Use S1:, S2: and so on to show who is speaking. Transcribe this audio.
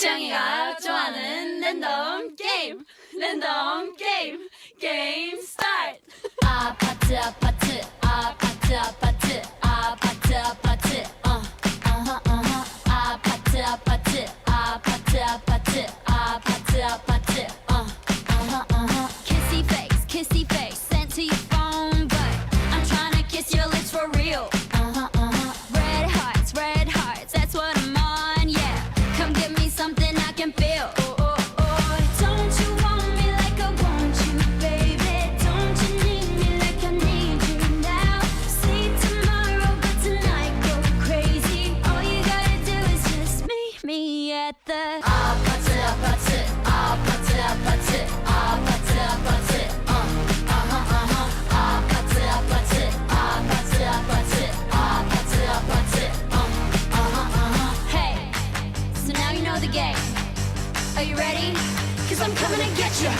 S1: 지영이가 좋아하는 랜덤 게임 게임 스타트.
S2: 아파트 아파트 아파트 아파트 아파트 아파트 아파트 아파트 아파트 아파트 아파트 아파트 kissy face sent to your phone but I'm trying to kiss your lips for real. Red hearts, that's what I'm on, yeah. Come give me something I can feel. Don't you want me like I want you, baby? Don't you need me like I need you now? See tomorrow, but tonight go crazy. All you gotta do is just meet me at the 아파트 아파트 아파트 아파트 아파트 아파트 아파트 아파트 아파트 아파트 아파트 Hey, so now you know the game. Are you ready? 'Cause I'm coming to get you.